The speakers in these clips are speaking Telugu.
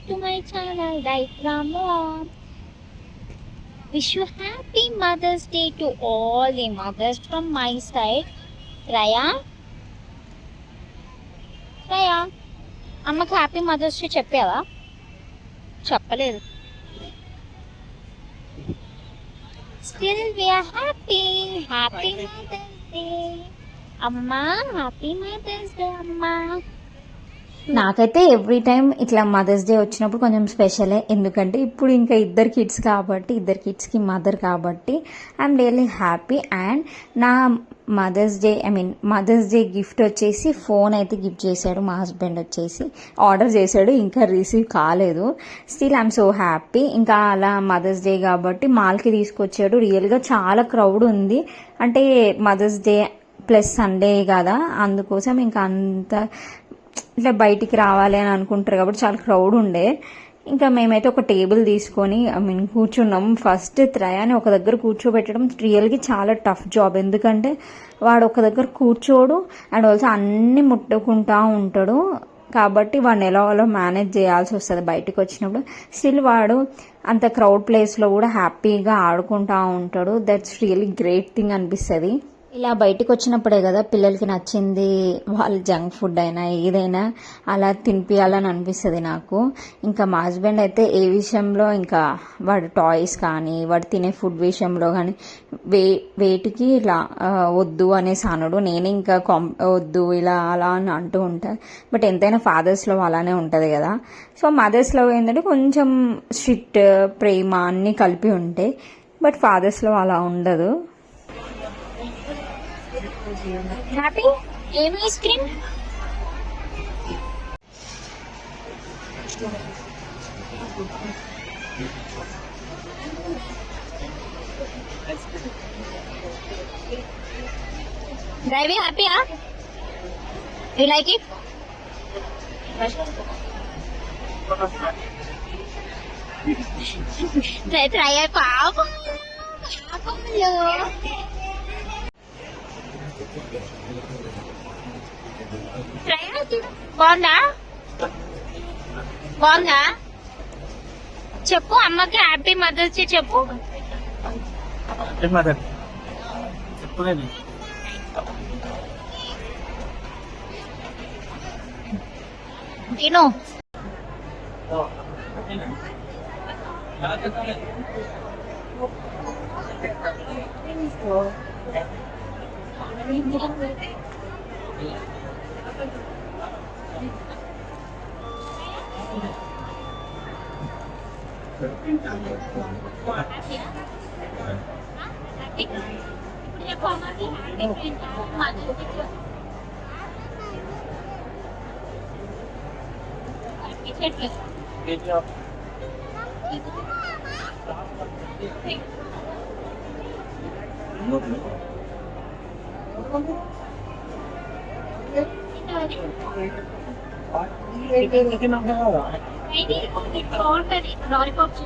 to my channel, Right Ramon. Wish you happy Mother's Day to all the mothers from my side. Raya, Raya, అమ్మకి హ్యాపీ మదర్స్ డే చెప్పావా? చెప్పలేదు. Still we are happy. Happy Mother's Day. అమ్మా హ్యాపీ మదర్స్ డే అమ్మా. నాకైతే ఎవ్రీ టైం ఇట్లా మదర్స్ డే వచ్చినప్పుడు కొంచెం స్పెషలే, ఎందుకంటే ఇప్పుడు ఇంకా ఇద్దరు కిడ్స్ కాబట్టి, ఇద్దరు కిడ్స్కి మదర్ కాబట్టి ఐఎమ్ రియల్లీ హ్యాపీ. అండ్ నా మదర్స్ డే గిఫ్ట్ వచ్చేసి ఫోన్ అయితే గిఫ్ట్ చేశాడు మా హస్బెండ్. వచ్చేసి ఆర్డర్ చేశాడు, ఇంకా రిసీవ్ కాలేదు. Still I'm so happy. ఇంకా అలా మదర్స్ డే కాబట్టి మాల్కి తీసుకొచ్చాడు. రియల్గా చాలా క్రౌడ్ ఉంది, అంటే మదర్స్ డే ప్లస్ సండే కదా, అందుకోసం ఇంకా అంత ఇట్లా బయటికి రావాలి అని అనుకుంటారు కాబట్టి చాలా క్రౌడ్ ఉండే. ఇంకా మేమైతే ఒక టేబుల్ తీసుకొని కూర్చున్నాం. ఫస్ట్ త్రయాని ఒక దగ్గర కూర్చోబెట్టడం రియల్గా చాలా టఫ్ జాబ్, ఎందుకంటే వాడు ఒక దగ్గర కూర్చోడు అండ్ ఆల్సో అన్నీ ముట్టుకుంటా ఉంటాడు. కాబట్టి వాడిని ఎలా మేనేజ్ చేయాల్సి వస్తుంది బయటకు వచ్చినప్పుడు. స్టిల్ వాడు అంత క్రౌడ్ ప్లేస్లో కూడా హ్యాపీగా ఆడుకుంటా ఉంటాడు. దట్స్ రియల్లీ గ్రేట్ థింగ్ అనిపిస్తుంది. ఇలా బయటకు వచ్చినప్పుడే కదా పిల్లలకి నచ్చింది, వాళ్ళు జంక్ ఫుడ్ అయినా ఏదైనా అలా తినిపించాలని అనిపిస్తుంది నాకు. ఇంకా మా హస్బెండ్ అయితే ఏ విషయంలో ఇంకా వాడు టాయ్స్ కానీ వాడు తినే ఫుడ్ విషయంలో కానీ వేటికి ఇలా వద్దు అనేసి అనడు. నేనే ఇంకా వద్దు ఇలా అలా అని అంటూ ఉంటాను. బట్ ఎంతైనా ఫాదర్స్లో అలానే ఉంటుంది కదా. సో మదర్స్లో ఏంటంటే కొంచెం స్ట్రిక్ట్, ప్రేమ అన్నీ కలిపి ఉంటాయి. బట్ ఫాదర్స్లో అలా ఉండదు. హ్యాపీ ఏం ఐస్ క్రీమ్? డ్రైవింగ్ హ్యాపీయా? You like it? ట్రై పాపం బాగుందా? బాగుందా? చెప్పు అమ్మకి హ్యాపీ మదర్స్ డే చెప్పు. తిను. లాలీపాప్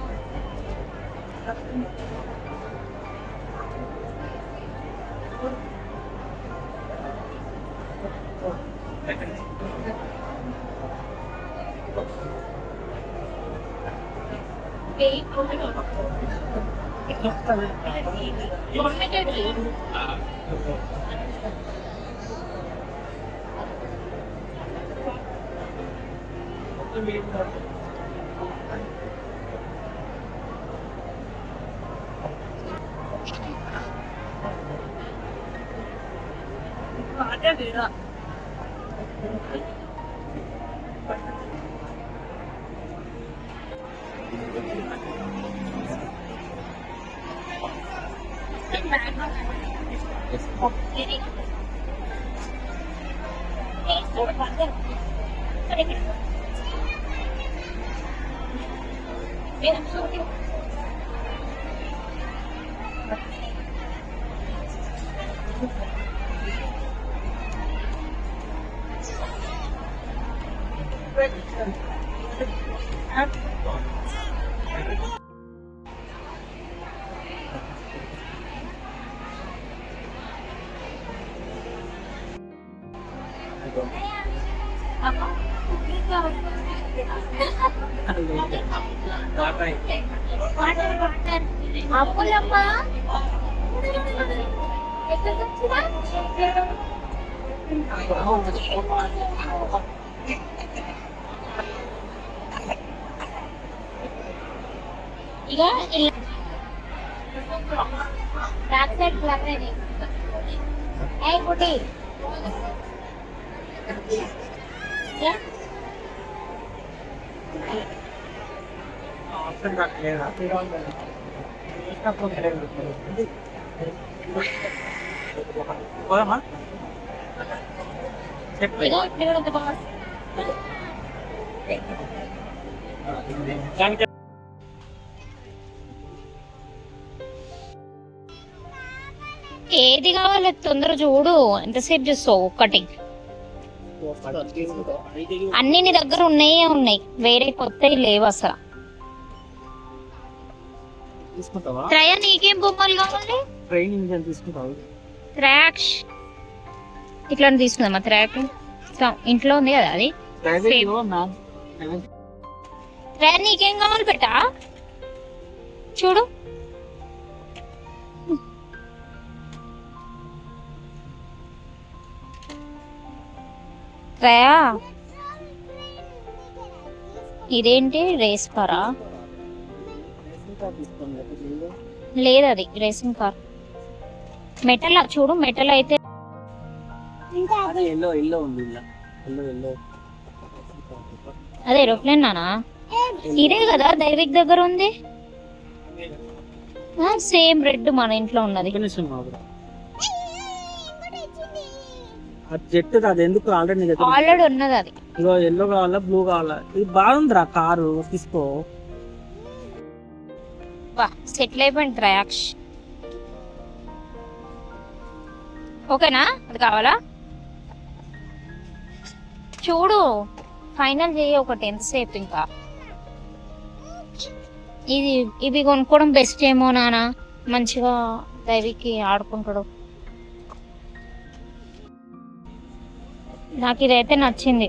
అప్పులమ్మా ఇక బ్యాక్ సైడ్ క్లాక్ అయింది ఏ కుటి ఆప్షన్ రాట్లేదా పోదామా చెప్పు ఏది కావాలి తొందర చూడు, ఎంతసేపు చూస్తావు? ఒక్కటి అన్ని నీ దగ్గర ఉన్నాయే ఉన్నాయి, వేరే కొత్తవి లేవు అసలు. త్రయ నీకేం బొమ్మలు కావాలి? త్రాక్ష్ ఇట్లా తీసుకుందామా? త్రాక్ ఇంట్లో ఉంది కదా అది. త్రయ నీకేం కావాలి పెట్టా చూడు. త్రయా ఇదేంటి రేస్ కారా? లేదు అది రేసింగ్ కార్. మెటల్ చూడు, మెటల్ అయితే అదే ఏరోప్లేన్ నానా? ఇదే కదా దైవిక్ దగ్గర ఉంది, సేమ్ రెడ్ మన ఇంట్లో ఉన్నది. జెట్ అది ఎందుకు ఆల్రెడీ ఉన్నది అది. ఇగో ఎల్లో కావాలా బ్లూ కావాలా? ఇది బాగుందిరా కారు, తీసుకో. సెటిల్ అయిపోయింది త్రయాక్ష్. ఓకేనా? అది కావాలా? చూడు ఫైనల్ చేయి ఒకటి, ఎంతసేపు ఇంకా. ఇవి కొనుక్కోవడం బెస్ట్ ఏమో నానా, మంచిగా దైవికి ఆడుకుంటాడు. నాకు ఇదైతే నచ్చింది,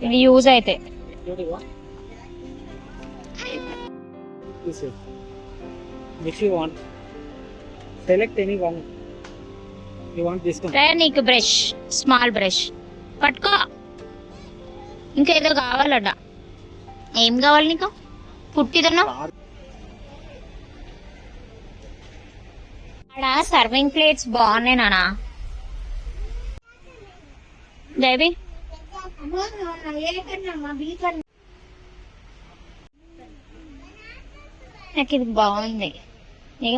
ఇది యూజ్ అయితే. నీకు బ్రష్, స్మాల్ బ్రష్ పట్టుకో. ఇంకేదో కావాలట. ఏం కావాలి నీకు? పుట్టిదన్నా అక్కడ సర్వింగ్ ప్లేట్స్ బాగున్నాయి నానా. దేవి నాకు ఇది బాగుంది, ఇక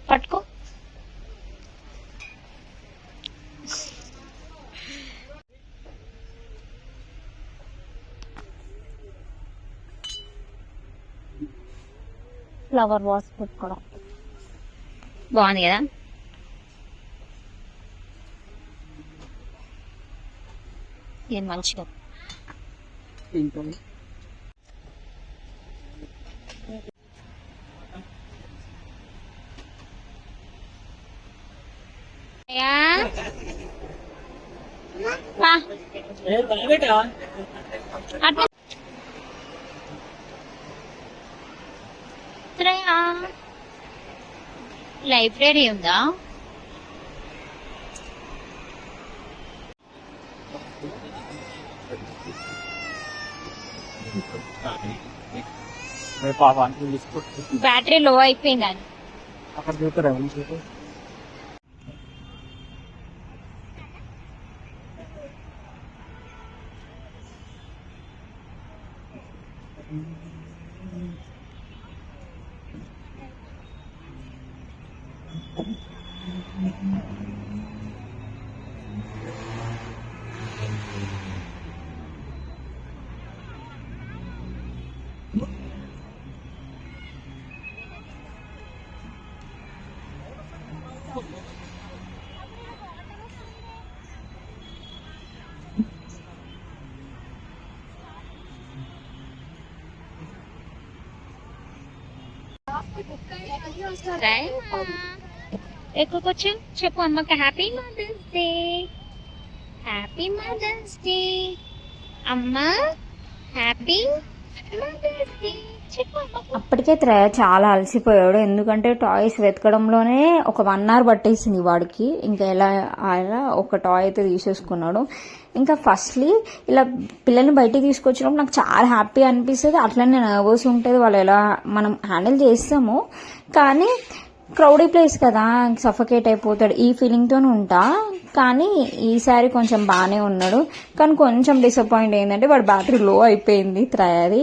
పట్టుకో. ఫ్లవర్ వాస్ పెట్టుకోవడం బాగుంది కదా. ఇది మంచిగా లైబ్రరీ ఉందా? బ్యాటరీ లో అయిపోయిందని అక్కడ చూస్తారా? ఎక్కడికొచ్చు చెప్పు అమ్మకి. Happy mother's day, happy mother's day. అమ్మా హ్యాపీ అప్పటికే చాలా అలసిపోయాడు, ఎందుకంటే టాయ్స్ వెతకడంలోనే ఒక 1 అవర్ పట్టేసింది వాడికి. ఇంకా ఎలా అలా ఒక టాయ్ అయితే తీసేసుకున్నాడు. ఇంకా ఫస్ట్లీ ఇలా పిల్లల్ని బయటికి తీసుకొచ్చినప్పుడు నాకు చాలా హ్యాపీ అనిపిస్తుంది, అట్లనే నర్వస్ ఉంటుంది. వాళ్ళు ఎలా మనం హ్యాండిల్ చేస్తాము, కానీ క్రౌడీ ప్లేస్ కదా, సఫకేట్ అయిపోతాడు ఈ ఫీలింగ్తో ఉంటా. కానీ ఈసారి కొంచెం బాగానే ఉన్నాడు. కానీ కొంచెం డిసప్పాయింట్ ఏంటంటే వాడు బ్యాటరీ లో అయిపోయింది త్రయాది.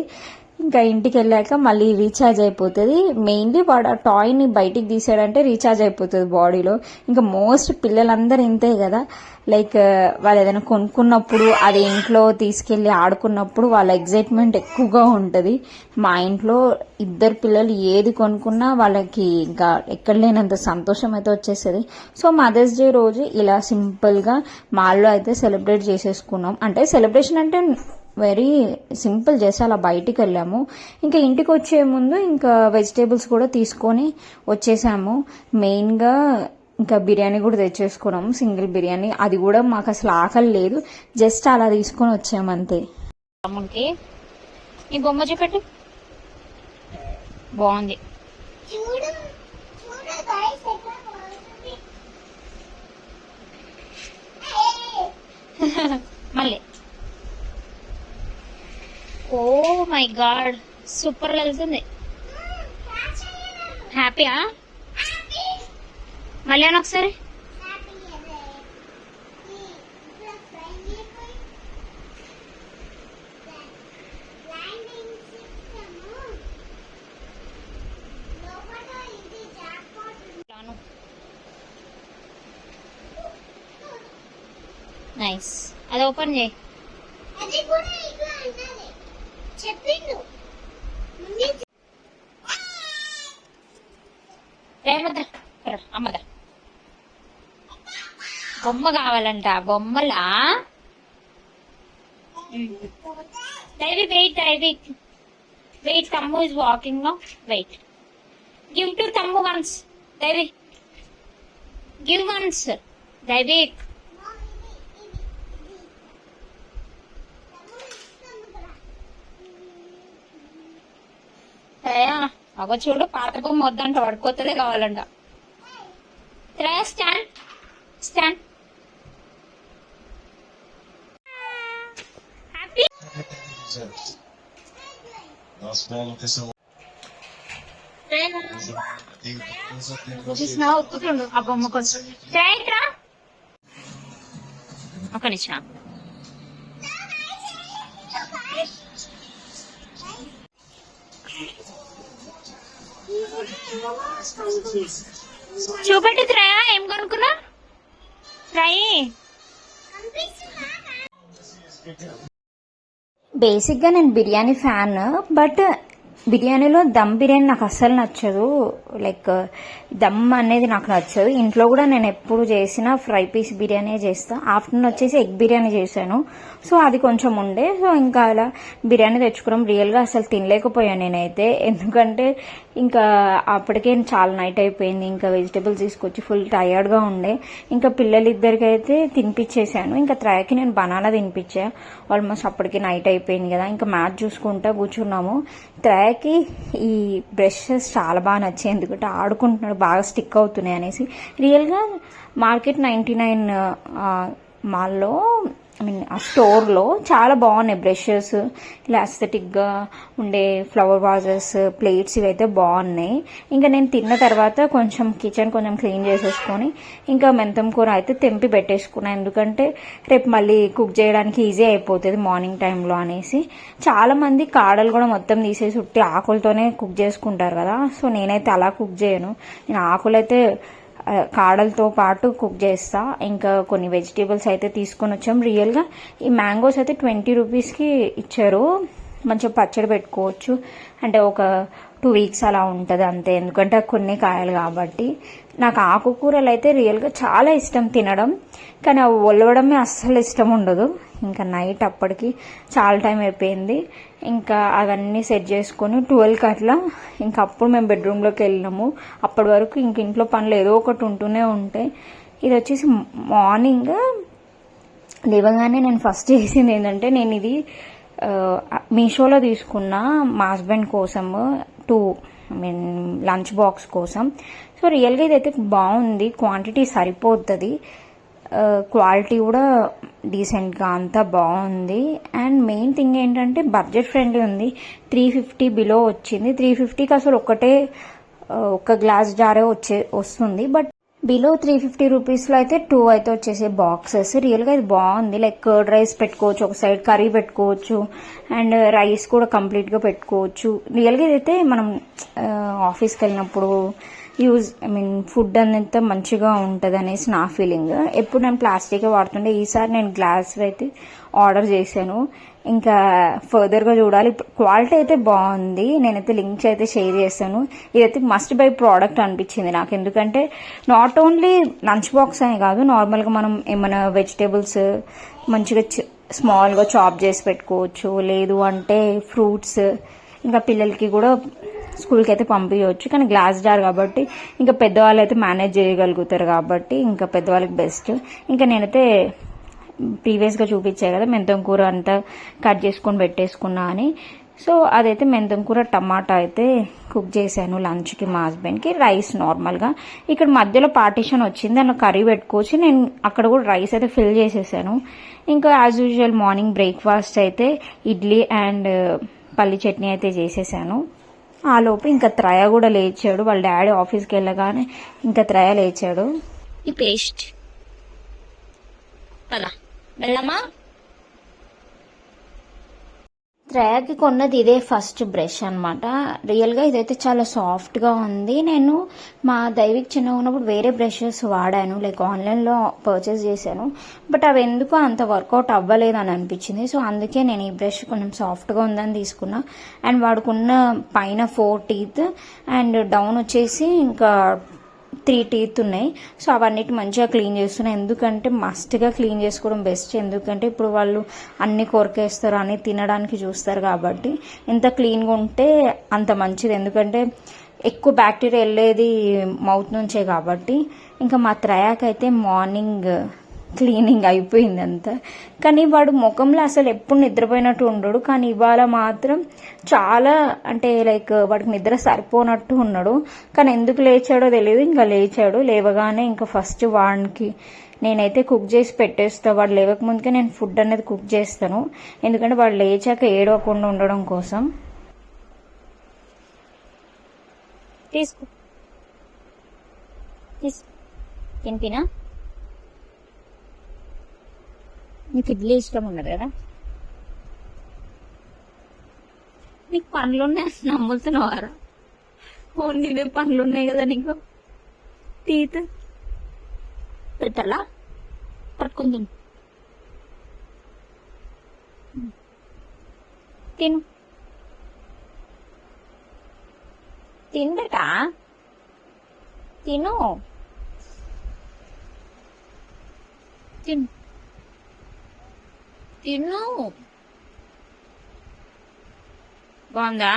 ఇంకా ఇంటికి వెళ్ళాక మళ్ళీ రీఛార్జ్ అయిపోతుంది. మెయిన్లీ వాడు ఆ టాయ్ని బయటికి తీసాడంటే రీఛార్జ్ అయిపోతుంది బాడీలో. ఇంకా మోస్ట్ పిల్లలందరూ ఇంతే కదా, లైక్ వాళ్ళు ఏదైనా కొనుక్కున్నప్పుడు అది ఇంట్లో తీసుకెళ్ళి ఆడుకున్నప్పుడు వాళ్ళ ఎగ్జైట్మెంట్ ఎక్కువగా ఉంటుంది. మా ఇంట్లో 2 పిల్లలు ఏది కొనుక్కున్నా వాళ్ళకి ఇంకా ఎక్కడ లేనంత సంతోషం అయితే వచ్చేస్తుంది. సో మదర్స్ డే రోజు ఇలా సింపుల్గా మాల్లో అయితే సెలబ్రేట్ చేసేసుకున్నాం. అంటే సెలబ్రేషన్ అంటే వెరీ సింపుల్ చేసి అలా బయటికి వెళ్ళాము. ఇంకా ఇంటికి వచ్చే ముందు ఇంకా వెజిటేబుల్స్ కూడా తీసుకొని వచ్చేసాము. మెయిన్గా ఇంకా బిర్యానీ కూడా తెచ్చేసుకున్నాము, సింగిల్ బిర్యానీ. అది కూడా మాకు అసలు ఆకలి లేదు, జస్ట్ అలా తీసుకొని వచ్చామంతే. అమ్మకి ఈ బొమ్మ చూపెట్టు, బాగుంది. మళ్ళీ ఓ మై గాడ్, సూపర్ వెళ్తుంది. హ్యాపీయా? మళ్ళీ అని ఒకసారి నైస్. అది ఓపెన్ చేయి. అమ్మదా బొమ్మ కావాలంట, బొమ్మలా. దైవి వెయిట్, దైవి వెయిట్, తమ్ము is walking now. Wait, give to తమ్ము once. Daivi give once. Daivi అగో చూడు, పాత బొమ్మ వద్దంట, వాడు కొత్తదే కావాలంట. Stand stand. హ్యాపీ ఒప్పుతుండు ఆ బొమ్మ కోసం. ఒక నిమిషం. చూపెట్టి త్రయా, ఏం కొనుక్కున్నా త్రయి? బేసిక్గా నేను బిర్యానీ ఫ్యాన్, బట్ బిర్యానీలో దమ్ బిర్యానీ నాకు అస్సలు నచ్చదు. లైక్ దమ్ అనేది నాకు నచ్చదు. ఇంట్లో కూడా నేను ఎప్పుడు చేసినా ఫ్రై పీస్ బిర్యానీ చేస్తా. ఆఫ్టర్నూన్ వచ్చేసి ఎగ్ బిర్యానీ చేశాను, సో అది కొంచెం ఉండే. సో ఇంకా అలా బిర్యానీ తెచ్చుకున్నాం. రియల్గా అసలు తినలేకపోయాను నేనైతే, ఎందుకంటే ఇంకా అప్పటికే చాలా నైట్ అయిపోయింది. ఇంకా వెజిటేబుల్స్ తీసుకొచ్చి ఫుల్ టయర్డ్గా ఉండే. ఇంకా పిల్లలిద్దరికి అయితే తినిపించేశాను. ఇంకా త్రాయకి నేను బనానా తినిపించా. ఆల్మోస్ట్ అప్పటికి నైట్ అయిపోయింది కదా, ఇంకా మ్యాచ్ చూసుకుంటా కూర్చున్నాము. త్రాయకి ఈ బ్రషెస్ చాలా బాగా నచ్చాయి, ఎందుకంటే ఆడుకుంటున్నాడు, బాగా స్టిక్ అవుతున్నాయి అనేసి. రియల్గా మార్కెట్ 99 మాల్లో, ఐ మీన్ ఆ స్టోర్లో చాలా బాగున్నాయి బ్రషెస్. ఇలా అస్థెటిక్గా ఉండే ఫ్లవర్ వాజెస్, ప్లేట్స్ ఇవైతే బాగున్నాయి. ఇంకా నేను తిన్న తర్వాత కొంచెం కిచెన్ కొంచెం క్లీన్ చేసేసుకొని ఇంకా మెంతం కూర అయితే తెంపి పెట్టేసుకున్నాను, ఎందుకంటే రేపు మళ్ళీ కుక్ చేయడానికి ఈజీ అయిపోతుంది మార్నింగ్ టైంలో అనేసి. చాలామంది కాడలు కూడా మొత్తం తీసేసి ఉట్టి ఆకులతోనే కుక్ చేసుకుంటారు కదా, సో నేనైతే అలా కుక్ చేయను. నేను ఆకులైతే కాడలతో పాటు కుక్ చేస్తా. ఇంకా కొన్ని వెజిటేబుల్స్ అయితే తీసుకొని వచ్చాం. రియల్గా ఈ మ్యాంగోస్ అయితే 20 రూపీస్కి ఇచ్చారు. మంచిగా పచ్చడి పెట్టుకోవచ్చు, అంటే ఒక 2 వీక్స్ అలా ఉంటుంది అంతే, ఎందుకంటే కొన్ని కాయలు కాబట్టి. నాకు ఆకుకూరలు అయితే రియల్గా చాలా ఇష్టం తినడం, కానీ అవి ఒలవడమే అస్సలు ఇష్టం ఉండదు. ఇంకా నైట్ అప్పటికి చాలా టైం అయిపోయింది. ఇంకా అవన్నీ సెట్ చేసుకొని 12కి అట్లా ఇంకా అప్పుడు మేము బెడ్రూమ్లోకి వెళ్ళినాము. అప్పటి వరకు ఇంక ఇంట్లో పనులు ఏదో ఒకటి ఉంటూనే ఉంటాయి. ఇది వచ్చేసి మార్నింగ్ లేవగానే నేను ఫస్ట్ చేసింది ఏంటంటే, నేను ఇది మీషోలో తీసుకున్న మా హస్బెండ్ కోసం లంచ్ బాక్స్ కోసం. సో రియల్గా ఇదైతే బాగుంది, క్వాంటిటీ సరిపోతుంది, క్వాలిటీ కూడా డీసెంట్గా అంతా బాగుంది. అండ్ మెయిన్ థింగ్ ఏంటంటే బడ్జెట్ ఫ్రెండ్లీ ఉంది. 350 బిలో వచ్చింది. 350కి అసలు ఒక్క గ్లాస్ జారే వస్తుంది. బట్ బిలో 350 రూపీస్లో అయితే 2 అయితే వచ్చేసే బాక్సెస్. రియల్గా ఇది బాగుంది. లైక్ కర్డ్ రైస్ పెట్టుకోవచ్చు, ఒక సైడ్ కర్రీ పెట్టుకోవచ్చు, అండ్ రైస్ కూడా కంప్లీట్గా పెట్టుకోవచ్చు. రియల్గా ఇదైతే మనం ఆఫీస్కి వెళ్ళినప్పుడు ఫుడ్ అంతా మంచిగా ఉంటుంది అనేసి నా ఫీలింగ్. ఎప్పుడు నేను ప్లాస్టిక్ వాడుతుండే, ఈసారి నేను గ్లాస్ అయితే ఆర్డర్ చేశాను. ఇంకా ఫర్దర్గా చూడాలి. క్వాలిటీ అయితే బాగుంది. నేనైతే లింక్స్ అయితే షేర్ చేస్తాను. ఇదైతే మస్ట్ బై ప్రోడక్ట్ అనిపించింది నాకు. ఎందుకంటే నాట్ ఓన్లీ లంచ్ బాక్స్ అని కాదు, నార్మల్గా మనం ఏమైనా వెజిటేబుల్స్ మంచిగా స్మాల్గా చాప్ చేసి పెట్టుకోవచ్చు, లేదు అంటే ఫ్రూట్స్, ఇంకా పిల్లలకి కూడా స్కూల్కి అయితే పంపించవచ్చు. కానీ గ్లాస్ జార్ కాబట్టి ఇంకా పెద్దవాళ్ళు అయితే మేనేజ్ చేయగలుగుతారు కాబట్టి ఇంకా పెద్దవాళ్ళకి బెస్ట్. ఇంకా నేనైతే ప్రీవియస్గా చూపించాయి కదా మెంతం కూర అంతా కట్ చేసుకొని పెట్టేసుకున్నా అని. సో అదైతే మెంతం కూర టమాటా అయితే కుక్ చేశాను లంచ్కి మా హస్బెండ్కి. రైస్ నార్మల్గా ఇక్కడ మధ్యలో పార్టీషన్ వచ్చింది, దాంట్లో కర్రీ పెట్టుకోవచ్చు. నేను అక్కడ కూడా రైస్ అయితే ఫిల్ చేసేసాను. ఇంకా యాజ్ యూజువల్ మార్నింగ్ బ్రేక్ఫాస్ట్ అయితే ఇడ్లీ అండ్ పల్లి చట్నీ అయితే చేసేసాను. ఆ లోపు ఇంకా త్రయ కూడా లేచాడు. వాళ్ళ డాడీ ఆఫీస్కి వెళ్ళగానే ఇంకా త్రయ లేచాడు. ఈ పేస్ట్ పదా వెళ్ళమ్మా. త్రయాకి కొన్నది ఇదే ఫస్ట్ బ్రష్ అనమాట. రియల్గా ఇదైతే చాలా సాఫ్ట్గా ఉంది. నేను మా దైవిక్ చిన్నగా ఉన్నప్పుడు వేరే బ్రషెస్ వాడాను, లైక్ ఆన్లైన్లో పర్చేస్ చేశాను. బట్ అవి ఎందుకో అంత వర్కౌట్ అవ్వలేదు అని అనిపించింది. సో అందుకే నేను ఈ బ్రష్ కొంచెం సాఫ్ట్గా ఉందని తీసుకున్నా. అండ్ వాడుకున్న పైన 4 టీత్ అండ్ డౌన్ వచ్చేసి ఇంకా 3 టీత్ ఉన్నాయి. సో అవన్నిటి మంచిగా క్లీన్ చేస్తున్నాయి. ఎందుకంటే మస్ట్గా క్లీన్ చేసుకోవడం బెస్ట్. ఎందుకంటే ఇప్పుడు వాళ్ళు అన్ని కొరకేస్తారు, అన్ని తినడానికి చూస్తారు కాబట్టి ఎంత క్లీన్గా ఉంటే అంత మంచిది. ఎందుకంటే ఎక్కువ బ్యాక్టీరియా వెళ్ళేది మౌత్ నుంచే కాబట్టి. ఇంకా మా త్రయాకైతే మార్నింగ్ క్లీనింగ్ అయిపోయింది అంతా. కానీ వాడు ముఖంలో అసలు ఎప్పుడు నిద్రపోయినట్టు ఉండడు. కానీ ఇవాళ మాత్రం చాలా అంటే లైక్ వాడికి నిద్ర సరిపోనట్టు ఉన్నాడు. కానీ ఎందుకు లేచాడో తెలియదు. ఇంకా లేచాడు. లేవగానే ఇంకా ఫస్ట్ వాడికి నేనైతే కుక్ చేసి పెట్టేస్తాను. వాడు లేవక ముందుకే నేను ఫుడ్ అనేది కుక్ చేస్తాను. ఎందుకంటే వాడు లేచాక ఏడవకుండా ఉండడం కోసం. తీసుకో తినిపినా. నీకు ఇడ్లీ ఇష్టం ఉండదు కదా, నీకు పనులు ఉన్నాయి నమ్ముతున్నావారా? ఓన్లీ పనులు ఉన్నాయి కదా నీకు. టీత్ పెట్టాలా? పట్టుకుని తిను తినబెటా తిను తిను తిను. బాగుందా?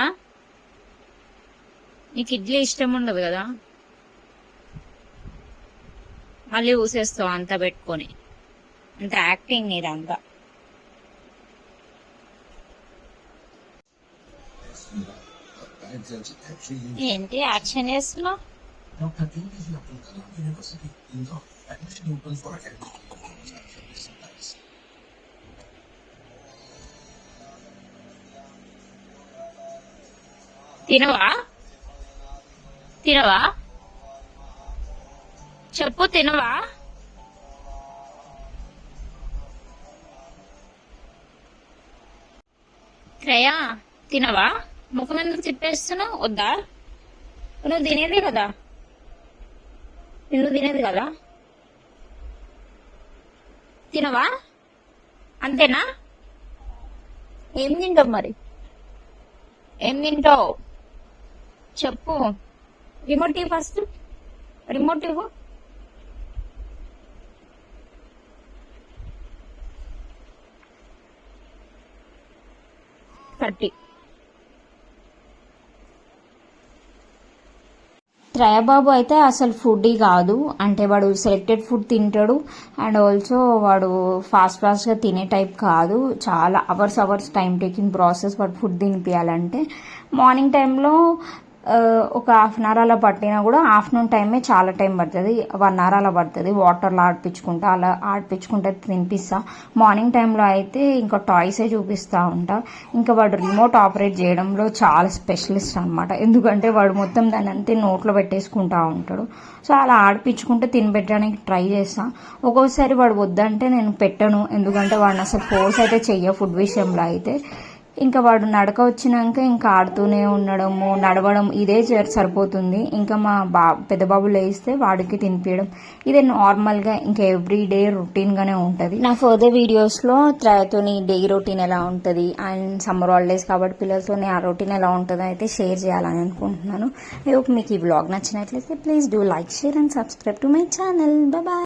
నీకు ఇడ్లీ ఇష్టం ఉండదు కదా, మళ్ళీ ఊసేస్తావు అంతా పెట్టుకొని. అంత యాక్టింగ్ నీదంతా. ఏంటి యాక్షన్ చేస్తున్నావు? తినవా తినవా చెప్పు, తినవా? శ్రేయ తినవా? ముఖం ఎందుకు తిప్పేస్తున్నావు? వద్దా? నువ్వు తినేది కదా, తినవా? అంతేనా? ఏం తింటావు మరి? ఏం తింటావు చెప్పు. రిమోట్ ఇవ్వు ఫస్ట్, రిమోట్ ఇవ్వు. త్రయబాబు అయితే అసలు ఫుడ్ కాదు, అంటే వాడు సెలెక్టెడ్ ఫుడ్ తింటాడు అండ్ ఆల్సో వాడు ఫాస్ట్గా తినే టైప్ కాదు. చాలా అవర్స్ టైం టేకింగ్ ప్రాసెస్ వాడు ఫుడ్ తినిపించాలంటే. మార్నింగ్ టైంలో ఒక హాఫ్ అన్ అవర్ అలా పట్టినా కూడా ఆఫ్టర్నూన్ టైమే చాలా టైం పడుతుంది, 1 అవర్ అలా పడుతుంది. వాటర్లో ఆడిపించుకుంటే తినిపిస్తా. మార్నింగ్ టైంలో అయితే ఇంకా టాయ్సే చూపిస్తూ ఉంటా. ఇంకా వాడు రిమోట్ ఆపరేట్ చేయడంలో చాలా స్పెషలిస్ట్ అనమాట, ఎందుకంటే వాడు మొత్తం దాన్ని అంతే నోట్లో పెట్టేసుకుంటా ఉంటాడు. సో అలా ఆడిపించుకుంటే తినిపెట్టడానికి ట్రై చేస్తాను. ఒక్కోసారి వాడు వద్దంటే నేను పెట్టను, ఎందుకంటే వాడిని అసలు ఫోర్స్ అయితే చెయ్య ఫుడ్ విషయంలో అయితే. ఇంకా వాడు నడక వచ్చినాక ఇంకా ఆడుతూనే ఉండడము, నడవడం ఇదే సరిపోతుంది. ఇంకా మా పెద్ద బాబు లేస్తే వాడికి తినిపించడం, ఇదే నార్మల్గా ఇంకా ఎవ్రీడే రొటీన్గానే ఉంటుంది. నా ఫర్దర్ వీడియోస్లో త్రయతోని డే రొటీన్ ఎలా ఉంటుంది అండ్ సమ్మర్ హాలిడేస్ కాబట్టి పిల్లలతోని ఆ రొటీన్ ఎలా ఉంటుందో అయితే షేర్ చేయాలని అనుకుంటున్నాను. ఐ హోప్ మీకు ఈ వ్లాగ్ నచ్చినట్లయితే please do like, share and subscribe to my channel. Bye.